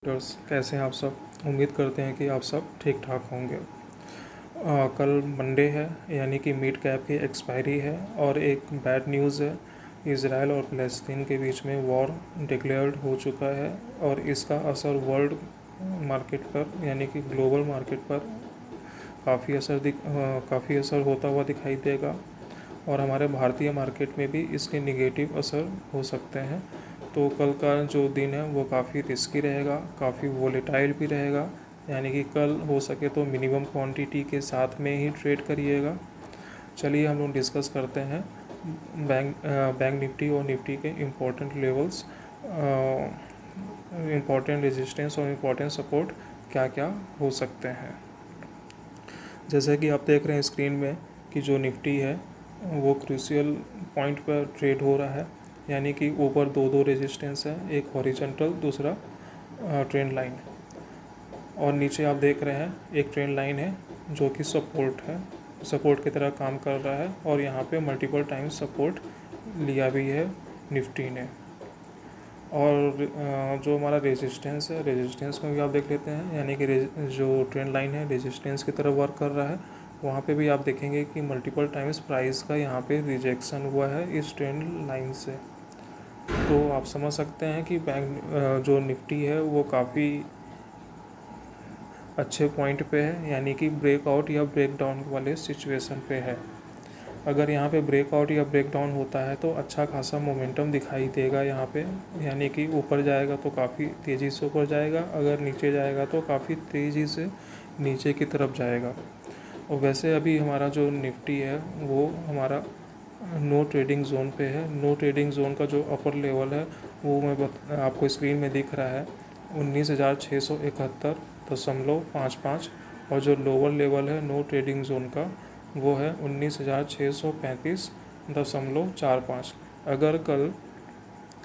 कैसे हैं आप सब। उम्मीद करते हैं कि आप सब ठीक ठाक होंगे। कल मंडे है, यानी कि मिड कैप की एक्सपायरी है और एक बैड न्यूज़ है। इज़राइल और फ़लस्तीन के बीच में वॉर डिक्लेयर्ड हो चुका है और इसका असर वर्ल्ड मार्केट पर यानी कि ग्लोबल मार्केट पर काफ़ी असर होता हुआ दिखाई देगा और हमारे भारतीय मार्केट में भी इसके निगेटिव असर हो सकते हैं। तो कल का जो दिन है वो काफ़ी रिस्की रहेगा, काफ़ी वोलेटाइल भी रहेगा, यानी कि कल हो सके तो मिनिमम क्वांटिटी के साथ में ही ट्रेड करिएगा। चलिए हम लोग डिस्कस करते हैं बैंक निफ्टी और निफ्टी के इम्पोर्टेंट लेवल्स, इम्पोर्टेंट रेजिस्टेंस और इम्पोर्टेंट सपोर्ट क्या क्या हो सकते हैं। जैसे कि आप देख रहे हैं स्क्रीन में कि जो निफ्टी है वो क्रूशियल पॉइंट पर ट्रेड हो रहा है, यानी कि ऊपर दो रेजिस्टेंस है, एक हॉरिजॉन्टल, दूसरा ट्रेंड लाइन, और नीचे आप देख रहे हैं एक ट्रेंड लाइन है जो कि सपोर्ट की तरह काम कर रहा है और यहाँ पे मल्टीपल टाइम सपोर्ट लिया भी है निफ्टी ने। और जो हमारा रेजिस्टेंस है, रेजिस्टेंस में भी आप देख लेते हैं, यानी कि जो ट्रेंड लाइन है रेजिस्टेंस की तरफ वर्क कर रहा है, वहाँ पे भी आप देखेंगे कि मल्टीपल टाइम्स प्राइस का यहाँ पे रिजेक्शन हुआ है इस ट्रेंड लाइन से। तो आप समझ सकते हैं कि जो निफ्टी है वो काफ़ी अच्छे पॉइंट पे है, यानी कि ब्रेकआउट या ब्रेकडाउन वाले सिचुएशन पे है। अगर यहाँ पे ब्रेकआउट या ब्रेकडाउन होता है तो अच्छा खासा मोमेंटम दिखाई देगा यहाँ पे, यानी कि ऊपर जाएगा तो काफ़ी तेज़ी से ऊपर जाएगा, अगर नीचे जाएगा तो काफ़ी तेज़ी से नीचे की तरफ जाएगा। और वैसे अभी हमारा जो निफ्टी है वो हमारा नो ट्रेडिंग जोन पे है। नो ट्रेडिंग जोन का जो अपर लेवल है वो आपको स्क्रीन में दिख रहा है 19,671.55, और जो लोअर लेवल है नो ट्रेडिंग जोन का वो है 19,635.45। अगर कल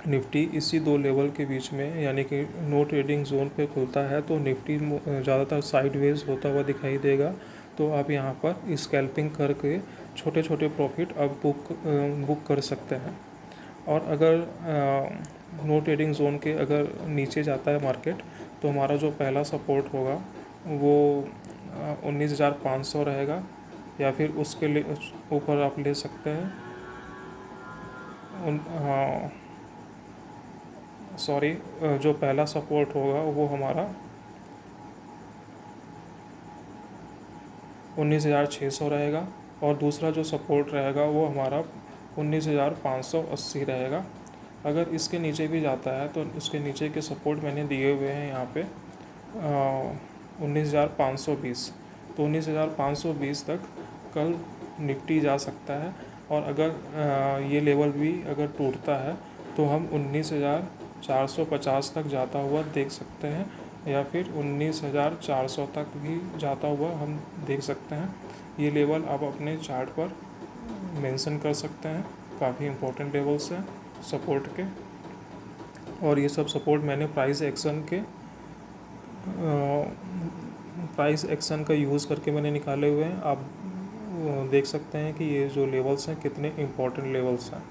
निफ्टी इसी दो लेवल के बीच में यानी कि नो ट्रेडिंग जोन पे खुलता है तो निफ्टी ज़्यादातर साइडवेज होता हुआ दिखाई देगा। तो आप यहाँ पर स्कैल्पिंग करके छोटे छोटे प्रॉफिट आप बुक कर सकते हैं। और अगर नो ट्रेडिंग जोन के अगर नीचे जाता है मार्केट तो हमारा जो पहला सपोर्ट होगा वो 19,500 रहेगा, या फिर उसके लिए ऊपर आप ले सकते हैं जो पहला सपोर्ट होगा वो हमारा 19,600 रहेगा और दूसरा जो सपोर्ट रहेगा वो हमारा 19,580 रहेगा। अगर इसके नीचे भी जाता है तो उसके नीचे के सपोर्ट मैंने दिए हुए हैं यहाँ पे 19,520, तो 19,520 तक कल निफ्टी जा सकता है। और अगर ये लेवल भी अगर टूटता है तो हम 19,450 तक जाता हुआ देख सकते हैं, या फिर 19,400 तक भी जाता हुआ हम देख सकते हैं। ये लेवल आप अपने चार्ट पर मेंशन कर सकते हैं, काफ़ी इम्पोर्टेंट लेवल्स हैं सपोर्ट के। और ये सब सपोर्ट मैंने प्राइस एक्शन का यूज़ करके मैंने निकाले हुए हैं। आप देख सकते हैं कि ये जो लेवल्स हैं कितने इम्पोर्टेंट लेवल्स हैं।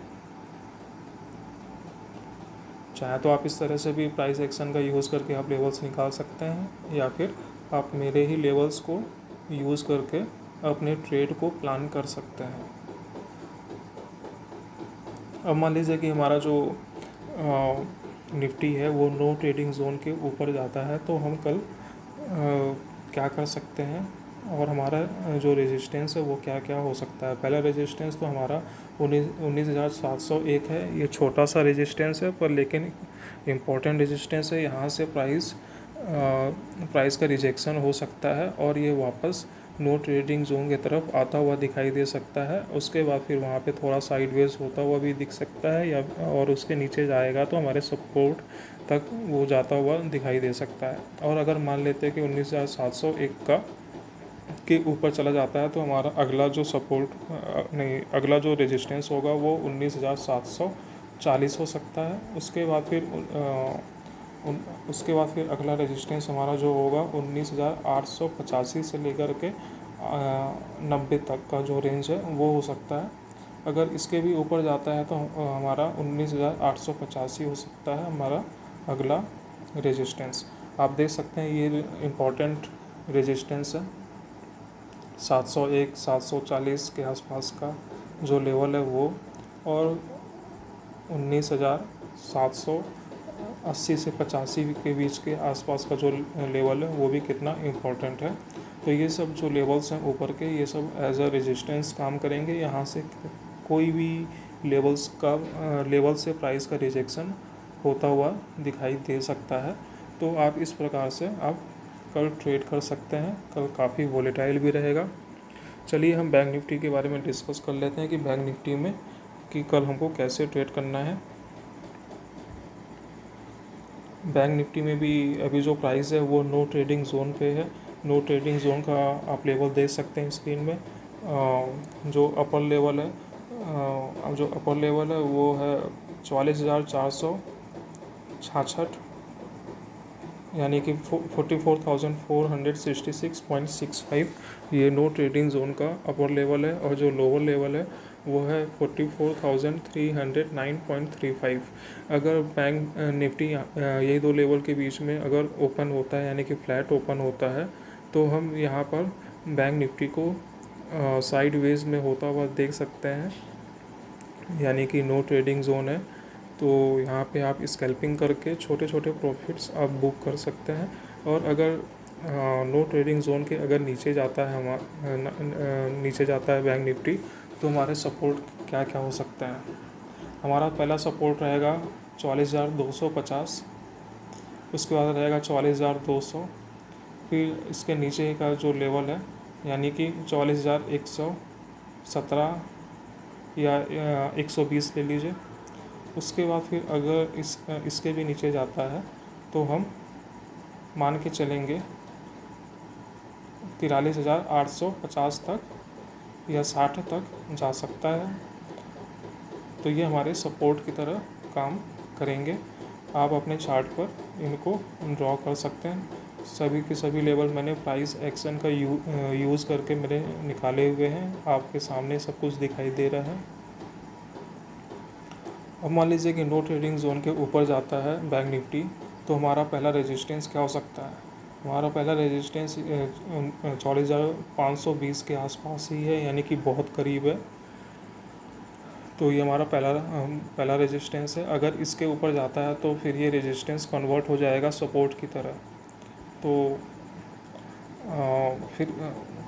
चाहे तो आप इस तरह से भी प्राइस एक्शन का यूज़ करके आप लेवल्स निकाल सकते हैं, या फिर आप मेरे ही लेवल्स को यूज़ करके अपने ट्रेड को प्लान कर सकते हैं। अब मान लीजिए कि हमारा जो निफ्टी है वो नो ट्रेडिंग जोन के ऊपर जाता है तो हम कल क्या कर सकते हैं और हमारा जो रेजिस्टेंस है वो क्या क्या हो सकता है। पहला रेजिस्टेंस तो हमारा 19,701 है। ये छोटा सा रेजिस्टेंस है पर लेकिन इम्पोर्टेंट रेजिस्टेंस है। यहाँ से प्राइस का रिजेक्शन हो सकता है और ये वापस नो ट्रेडिंग जोन की तरफ आता हुआ दिखाई दे सकता है। उसके बाद फिर वहाँ पे थोड़ा साइडवेज होता हुआ भी दिख सकता है, या और उसके नीचे जाएगा तो हमारे सपोर्ट तक वो जाता हुआ दिखाई दे सकता है। और अगर मान लेते हैं कि 19,701 के ऊपर चला जाता है तो हमारा अगला जो रेजिस्टेंस होगा वो 19,740 हो सकता है। उसके बाद फिर अगला रेजिस्टेंस हमारा जो होगा 19,885 से लेकर के 90 तक का जो रेंज है वो हो सकता है। अगर इसके भी ऊपर जाता है तो हमारा 19,885 हो सकता है हमारा अगला रेजिस्टेंस। आप देख सकते हैं ये इम्पोर्टेंट रेजिस्टेंस है 701 740 के आसपास का जो लेवल है वो, और 19,780 से 85 के बीच के आसपास का जो लेवल है वो भी कितना इम्पोर्टेंट है। तो ये सब जो लेवल्स हैं ऊपर के, ये सब एज अ रेजिस्टेंस काम करेंगे। यहाँ से कोई भी लेवल से प्राइस का रिजेक्शन होता हुआ दिखाई दे सकता है। तो आप इस प्रकार से आप कल ट्रेड कर सकते हैं। कल काफ़ी वोलेटाइल भी रहेगा। चलिए हम बैंक निफ्टी के बारे में डिस्कस कर लेते हैं कि बैंक निफ्टी में कि कल हमको कैसे ट्रेड करना है। बैंक निफ्टी में भी अभी जो प्राइस है वो नो ट्रेडिंग जोन पे है। नो ट्रेडिंग जोन का आप लेवल देख सकते हैं स्क्रीन में। जो अपर लेवल है वो है 44,466, यानी कि 44,466.65 ये नो ट्रेडिंग जोन का अपर लेवल है। और जो लोअर लेवल है वो है 44,309.35। अगर बैंक निफ्टी यही दो लेवल के बीच में अगर ओपन होता है, यानी कि फ्लैट ओपन होता है, तो हम यहाँ पर बैंक निफ्टी को साइड वेज में होता हुआ देख सकते हैं, यानी कि नो ट्रेडिंग जोन है। तो यहाँ पे आप स्कैल्पिंग करके छोटे छोटे प्रॉफिट्स आप बुक कर सकते हैं। और अगर नो ट्रेडिंग जोन के अगर नीचे जाता है बैंक निफ्टी, तो हमारे सपोर्ट क्या क्या हो सकते हैं। हमारा पहला सपोर्ट रहेगा 44,250, उसके बाद रहेगा 44,200, फिर इसके नीचे का जो लेवल है यानी कि 44,117 या 120 ले लीजिए। उसके बाद फिर अगर इसके भी नीचे जाता है तो हम मान के चलेंगे 43,850 तक या 60 तक जा सकता है। तो ये हमारे सपोर्ट की तरह काम करेंगे। आप अपने चार्ट पर इनको ड्रॉ कर सकते हैं। सभी के सभी लेवल मैंने प्राइस एक्शन का यूज़ करके मेरे निकाले हुए हैं। आपके सामने सब कुछ दिखाई दे रहा है। अब मान लीजिए कि नो ट्रेडिंग जोन के ऊपर जाता है बैंक निफ्टी, तो हमारा पहला रेजिस्टेंस क्या हो सकता है। हमारा पहला रेजिस्टेंस 44,520 के आसपास ही है, यानी कि बहुत करीब है। तो ये हमारा पहला रेजिस्टेंस है। अगर इसके ऊपर जाता है तो फिर ये रेजिस्टेंस कन्वर्ट हो जाएगा सपोर्ट की तरह। तो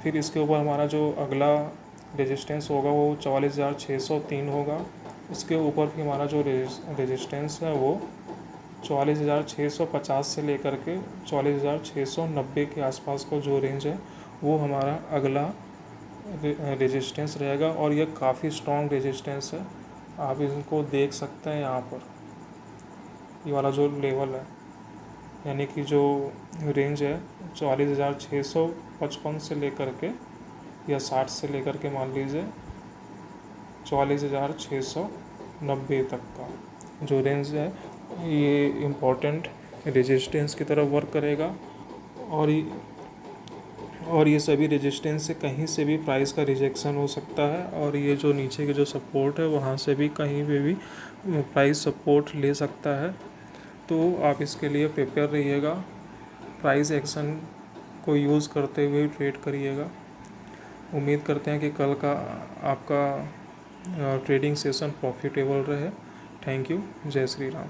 फिर इसके ऊपर हमारा जो अगला रेजिस्टेंस होगा वो 44,603 होगा। उसके ऊपर भी हमारा जो रेजिस्टेंस है वो 44,650 से लेकर के 44,690 के आसपास का जो रेंज है वो हमारा अगला रेजिस्टेंस रहेगा। और ये काफ़ी स्ट्रॉन्ग रेजिस्टेंस है, आप इनको देख सकते हैं यहाँ पर। ये वाला जो लेवल है, यानी कि जो रेंज है 44,655 से लेकर के या 60 से लेकर के मान लीजिए 44,690 तक का जो रेंज है, ये इम्पोर्टेंट रेजिस्टेंस की तरह वर्क करेगा। और ये सभी रेजिस्टेंस से कहीं से भी प्राइस का रिजेक्शन हो सकता है। और ये जो नीचे के जो सपोर्ट है वहाँ से भी कहीं पे भी प्राइस सपोर्ट ले सकता है। तो आप इसके लिए प्रिपेयर रहिएगा, प्राइस एक्शन को यूज़ करते हुए ट्रेड करिएगा। उम्मीद करते हैं कि कल का आपका ट्रेडिंग सेशन प्रॉफिटेबल रहे। Thank you. जय श्री राम।